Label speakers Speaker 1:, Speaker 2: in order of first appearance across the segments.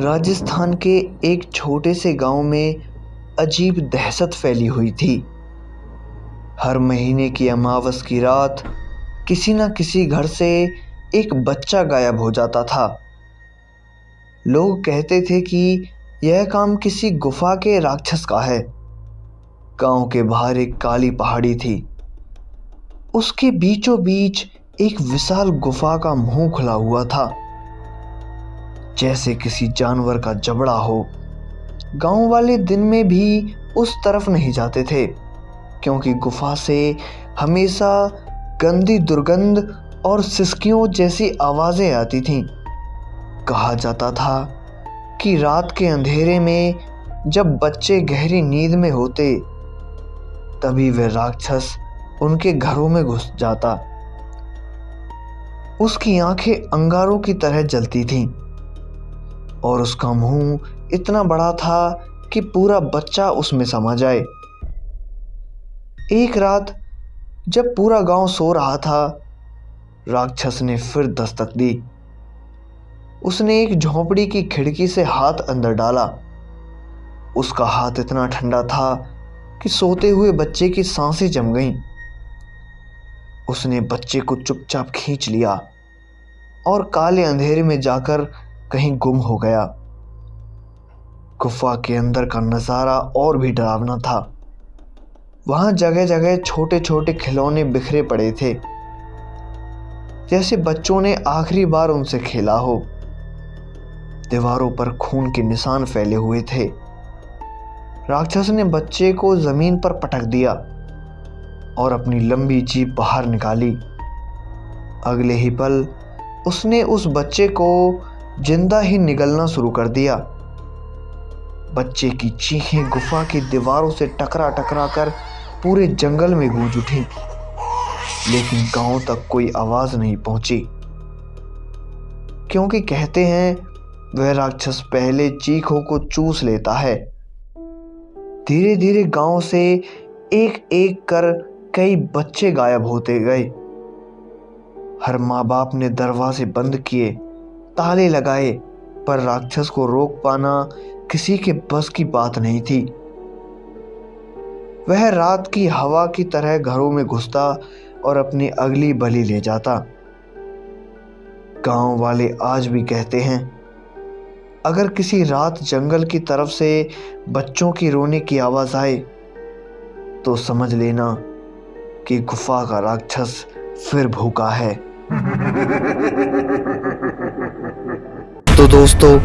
Speaker 1: राजस्थान के एक छोटे से गांव में अजीब दहशत फैली हुई थी। हर महीने की अमावस की रात किसी न किसी घर से एक बच्चा गायब हो जाता था। लोग कहते थे कि यह काम किसी गुफा के राक्षस का है। गांव के बाहर एक काली पहाड़ी थी। उसके बीचों बीच एक विशाल गुफा का मुंह खुला हुआ था, जैसे किसी जानवर का जबड़ा हो। गांव वाले दिन में भी उस तरफ नहीं जाते थे, क्योंकि गुफा से हमेशा गंदी दुर्गंध और सिसकियों जैसी आवाजें आती थीं। कहा जाता था कि रात के अंधेरे में जब बच्चे गहरी नींद में होते, तभी वह राक्षस उनके घरों में घुस जाता। उसकी आंखें अंगारों की तरह जलती थीं और उसका मुंह इतना बड़ा था कि पूरा बच्चा उसमें समा जाए। एक रात जब पूरा गांव सो रहा था, राक्षस ने फिर दस्तक दी। उसने एक झोंपड़ी की खिड़की से हाथ अंदर डाला। उसका हाथ इतना ठंडा था कि सोते हुए बच्चे की सांसें जम गईं। उसने बच्चे को चुपचाप खींच लिया और काले अंधेरे में जाकर कहीं गुम हो गया। गुफा के अंदर का नजारा और भी डरावना था। वहां जगह जगह छोटे छोटे खिलौने बिखरे पड़े थे, जैसे बच्चों ने आखिरी बार उनसे खेला हो। दीवारों पर खून के निशान फैले हुए थे। राक्षस ने बच्चे को जमीन पर पटक दिया और अपनी लंबी जीभ बाहर निकाली। अगले ही पल उसने उस बच्चे को जिंदा ही निगलना शुरू कर दिया। बच्चे की चीखें गुफा की दीवारों से टकरा टकरा कर पूरे जंगल में गूंज उठी, लेकिन गांव तक कोई आवाज नहीं पहुंची, क्योंकि कहते हैं वह राक्षस पहले चीखों को चूस लेता है। धीरे धीरे गांव से एक एक कर कई बच्चे गायब होते गए। हर माँ बाप ने दरवाजे बंद किए, ताले लगाए, पर राक्षस को रोक पाना किसी के बस की बात नहीं थी। वह रात की हवा की तरह घरों में घुसता और अपनी अगली बलि ले जाता। गांव वाले आज भी कहते हैं, अगर किसी रात जंगल की तरफ से बच्चों की रोने की आवाज आए, तो समझ लेना कि गुफा का राक्षस फिर भूखा है। तो दोस्तों,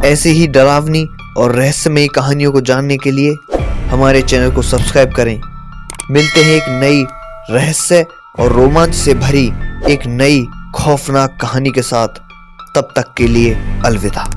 Speaker 1: ऐसी ही डरावनी और रहस्यमयी कहानियों को जानने के लिए हमारे चैनल को सब्सक्राइब करें। मिलते हैं एक नई रहस्य और रोमांच से भरी एक नई खौफनाक कहानी के साथ। तब तक के लिए अलविदा।